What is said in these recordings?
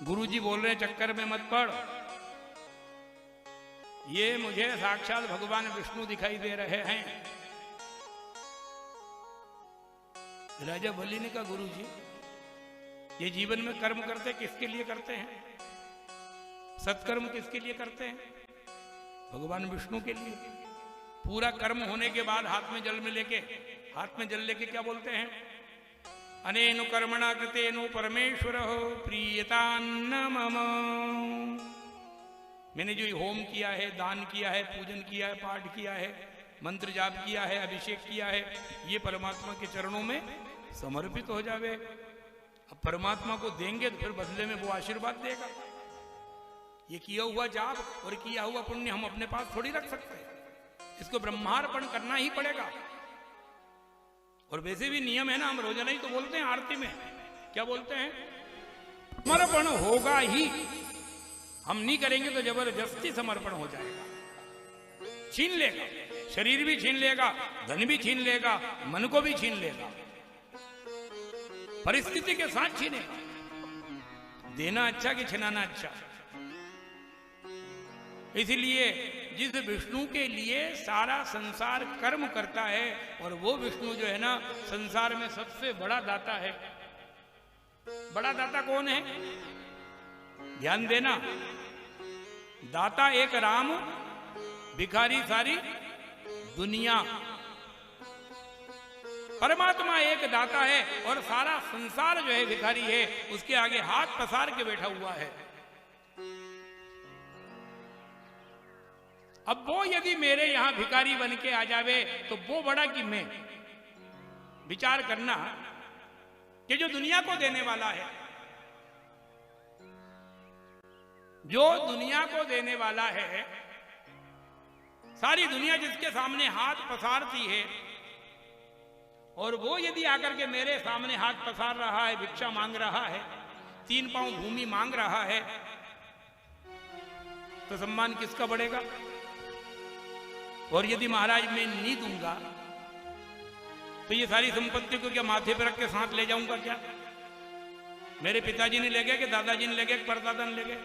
गुरुजी बोल रहे हैं चक्कर में मत पड़, ये मुझे साक्षात भगवान विष्णु दिखाई दे रहे हैं। राजा बलि ने कहा गुरुजी, ये जीवन में कर्म करते किसके लिए करते हैं? सत्कर्म किसके लिए करते हैं? भगवान विष्णु के लिए। पूरा कर्म होने के बाद हाथ में जल लेके क्या बोलते हैं? अनेनु कर्मणा कृतेनु परमेश्वर हो प्रीयतान्न मम। मैंने जो होम किया है, दान किया है, पूजन किया है, पाठ किया है, मंत्र जाप किया है, अभिषेक किया है, ये परमात्मा के चरणों में समर्पित हो जावे। अब परमात्मा को देंगे तो फिर बदले में वो आशीर्वाद देगा। ये किया हुआ जाप और किया हुआ पुण्य हम अपने पास थोड़ी रख सकते हैं, इसको ब्रह्मार्पण करना ही पड़ेगा। और वैसे भी नियम है ना, हम रोजाना ही तो बोलते हैं आरती में, क्या बोलते हैं? समर्पण होगा ही, हम नहीं करेंगे तो जबरदस्ती समर्पण हो जाएगा। छीन लेगा, शरीर भी छीन लेगा, धन भी छीन लेगा, मन को भी छीन लेगा, परिस्थिति के साथ छीनेगा। देना अच्छा कि छिनाना अच्छा? इसलिए जिस विष्णु के लिए सारा संसार कर्म करता है, और वो विष्णु जो है ना संसार में सबसे बड़ा दाता है। बड़ा दाता कौन है? ध्यान देना, दाता एक राम, भिखारी सारी दुनिया। परमात्मा एक दाता है और सारा संसार जो है भिखारी है, उसके आगे हाथ पसार के बैठा हुआ है। अब वो यदि मेरे यहां भिखारी बन के आ जावे तो वो बड़ा कि मैं? विचार करना कि जो दुनिया को देने वाला है, जो दुनिया को देने वाला है, सारी दुनिया जिसके सामने हाथ पसारती है, और वो यदि आकर के मेरे सामने हाथ पसार रहा है, भिक्षा मांग रहा है, 3 पांव भूमि मांग रहा है, तो सम्मान किसका बढ़ेगा? और यदि महाराज मैं नहीं दूंगा तो ये सारी संपत्ति को क्या माथे पर रख के साथ ले जाऊंगा क्या? मेरे पिताजी ने ले गए कि दादाजी ने ले गए कि परदादा ने ले गए?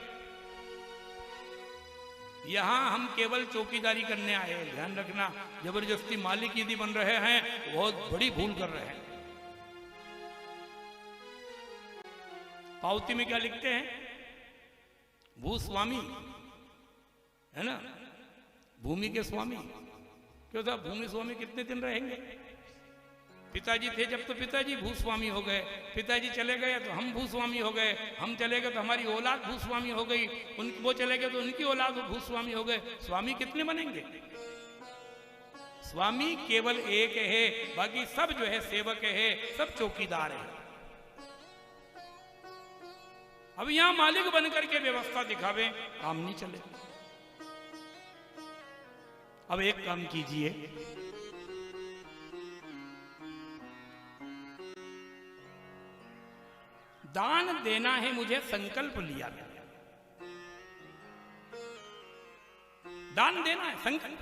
यहां हम केवल चौकीदारी करने आए हैं, ध्यान रखना। जबरदस्ती मालिक यदि बन रहे हैं तो बहुत बड़ी भूल कर रहे हैं। पावती में क्या लिखते हैं? भूस्वामी, है ना, भूमि के स्वामी। क्यों साहब, भूमि स्वामी कितने दिन रहेंगे? पिताजी थे जब तो पिताजी भूस्वामी हो गए, पिताजी चले गए तो हम भूस्वामी हो गए, हम चले गए तो हमारी औलाद भूस्वामी हो गई, वो चले गए तो उनकी औलाद भूस्वामी हो गए। स्वामी कितने बनेंगे? स्वामी केवल एक है, बाकी सब जो है सेवक है, सब चौकीदार है। अब यहां मालिक बनकर के व्यवस्था दिखावे, काम नहीं चले। अब एक काम कीजिए, दान देना है, मुझे संकल्प लिया गया, दान देना है, संकल्प।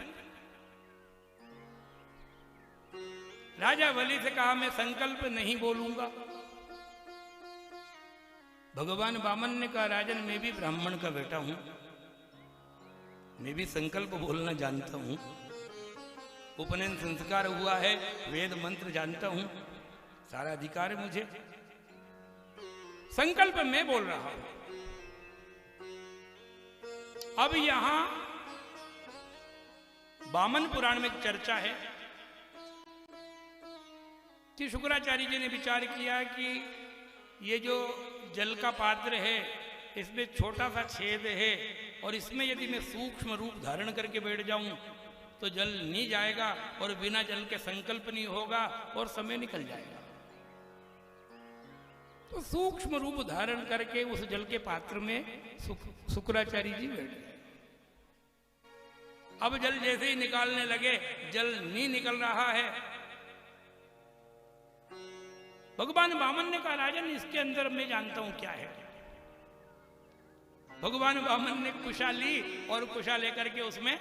राजा बलि से कहा मैं संकल्प नहीं बोलूंगा। भगवान वामन ने कहा राजन मैं भी ब्राह्मण का बेटा हूं, मैं भी संकल्प बोलना जानता हूं, उपनयन संस्कार हुआ है, वेद मंत्र जानता हूं, सारा अधिकार है मुझे, संकल्प मैं बोल रहा हूं। अब यहां वामन पुराण में चर्चा है कि शुक्राचार्य जी ने विचार किया कि ये जो जल का पात्र है इसमें छोटा सा छेद है, और इसमें यदि मैं सूक्ष्म रूप धारण करके बैठ जाऊं तो जल नहीं जाएगा, और बिना जल के संकल्प नहीं होगा और समय निकल जाएगा। तो सूक्ष्म रूप धारण करके उस जल के पात्र में शुक्राचार्य जी बैठ गए। अब जल जैसे ही निकालने लगे, जल नहीं निकल रहा है। भगवान वामन ने कहा राजन इसके अंदर मैं जानता हूं क्या है। भगवान वामन ने कुशा ली और कुशा लेकर के उसमें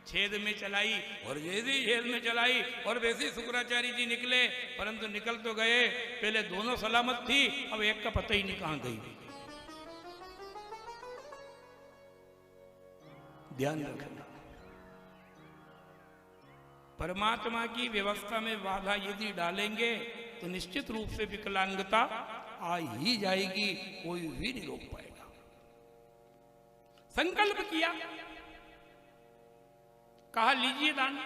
छेद में चलाई, और जैसे ही छेद में चलाई और वैसे ही शुक्राचार्य जी निकले, परंतु निकल तो गए, पहले दोनों सलामत थी, अब एक का पता ही नहीं कहां गई। ध्यान रखना। परमात्मा की व्यवस्था में बाधा यदि डालेंगे तो निश्चित रूप से विकलांगता आ ही जाएगी, कोई भी नहीं रोक पाएगा। संकल्प किया, कहा लीजिए दान।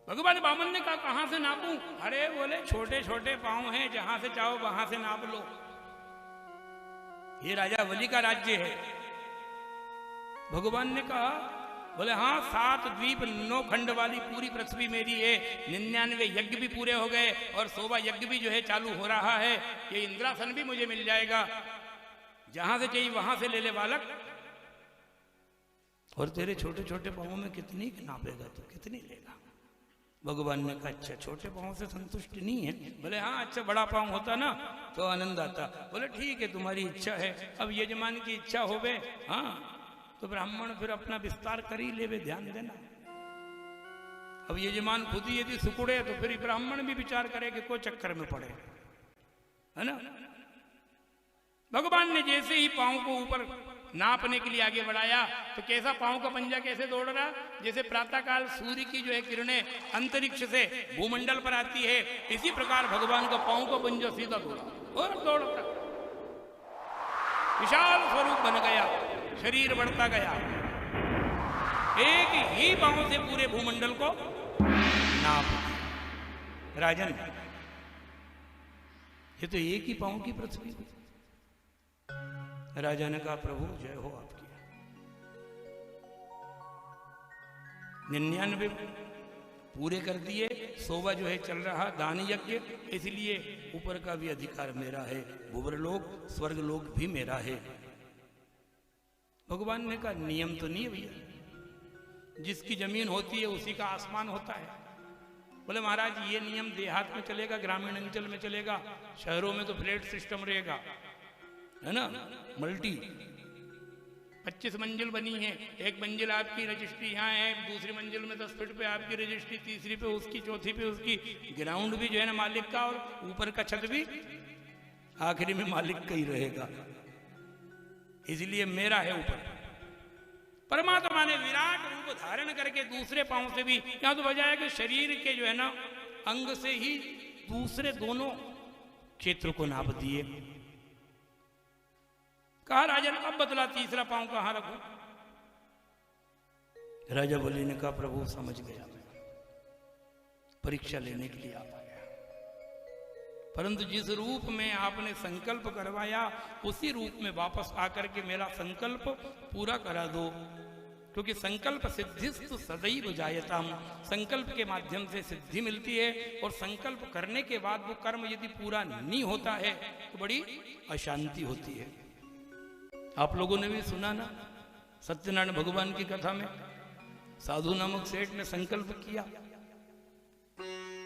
भगवान वामन ने कहा कहां से नापूं? अरे बोले छोटे छोटे पांव हैं, जहां से चाहो वहां से नाप लो। ये राजा बलि का राज्य है। भगवान ने कहा, बोले हाँ 7 द्वीप 9 खंड वाली पूरी पृथ्वी मेरी है, 99 यज्ञ भी पूरे हो गए और 100वां यज्ञ भी जो है चालू हो रहा है, ये इंद्रासन भी मुझे मिल जाएगा, जहां से चाहिए वहां से ले ले बालक। और तेरे छोटे छोटे पाँवों में कितनी नापेगा तो कितनी लेगा? भगवान ने कहा अच्छा छोटे पाँव से संतुष्ट नहीं है? बोले हाँ अच्छा बड़ा पाँव होता ना तो आनंद आता। बोले ठीक है तुम्हारी इच्छा है, अब यजमान की इच्छा होवे हाँ तो ब्राह्मण फिर अपना विस्तार कर ही लेवे, ध्यान देना। अब यजमान खुद ही यदि सुकुड़े तो फिर ब्राह्मण भी विचार करे कि कोई चक्कर में पड़े, है ना। भगवान ने जैसे ही पाँव को ऊपर नापने के लिए आगे बढ़ाया तो कैसा पाँव का पंजा कैसे दौड़ रहा, जैसे प्रातःकाल सूर्य की जो है किरणें अंतरिक्ष से भूमंडल पर आती है, इसी प्रकार भगवान का पाँव का पंजा सीधा दौड़ा और दौड़ता विशाल स्वरूप बन गया, शरीर बढ़ता गया, एक ही पाँव से पूरे भूमंडल को नाप। राजन ये तो एक ही पाँव की पृथ्वी। राजा ने कहा प्रभु जय हो आपकी। 99 पूरे कर दिए, 100वां जो है चल रहा दान यज्ञ, इसलिए ऊपर का भी अधिकार मेरा है, भूवरलोक स्वर्गलोक भी मेरा है। भगवान ने कहा नियम तो नहीं है भैया, जिसकी जमीन होती है उसी का आसमान होता है। बोले महाराज ये नियम देहात में चलेगा, ग्रामीण अंचल में चलेगा, शहरों में तो फ्लैट सिस्टम रहेगा, है ना, मल्टी 25 मंजिल बनी है, एक मंजिल आपकी रजिस्ट्री यहाँ है, दूसरी मंजिल में 10 फीट पे आपकी रजिस्ट्री, तीसरी पे उसकी, चौथी पे उसकी, ग्राउंड भी जो है ना मालिक का और ऊपर का छत भी आखिरी में मालिक का ही रहेगा, इसलिए मेरा है ऊपर। परमात्मा ने विराट रूप धारण करके दूसरे पांव से भी, यहां तो बजाय कि शरीर के जो है ना अंग से ही दूसरे दोनों क्षेत्र को नाप दिए। कहा राजा ने अब बतला तीसरा पांव कहां रखूं? राजा बलि ने कहा प्रभु समझ गया, मैं परीक्षा लेने के लिए आ पाया, परंतु जिस रूप में आपने संकल्प करवाया उसी रूप में वापस आकर के मेरा संकल्प पूरा करा दो, क्योंकि संकल्प सिद्धिस्तु सदैव जायताम, संकल्प के माध्यम से सिद्धि मिलती है और संकल्प करने के बाद वो कर्म यदि पूरा नहीं होता है तो बड़ी अशांति होती है। आप लोगों ने भी सुना ना सत्यनारायण भगवान की कथा में, साधु नामक सेठ ने संकल्प किया,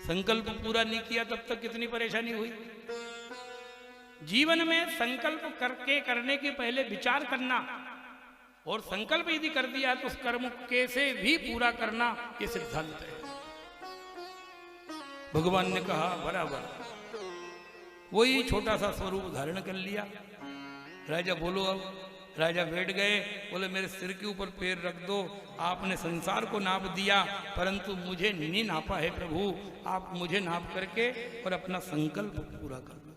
संकल्प पूरा नहीं किया तब तक कितनी परेशानी हुई। जीवन में संकल्प करने के पहले विचार करना और संकल्प यदि कर दिया तो उस कर्म कैसे भी पूरा करना, ये सिद्धांत है। भगवान ने कहा बराबर, वही छोटा सा स्वरूप धारण कर लिया। राजा बोलो अब। राजा बैठ गए, बोले मेरे सिर के ऊपर पैर रख दो, आपने संसार को नाप दिया परंतु मुझे नहीं नापा है प्रभु, आप मुझे नाप करके और अपना संकल्प पूरा कर दो।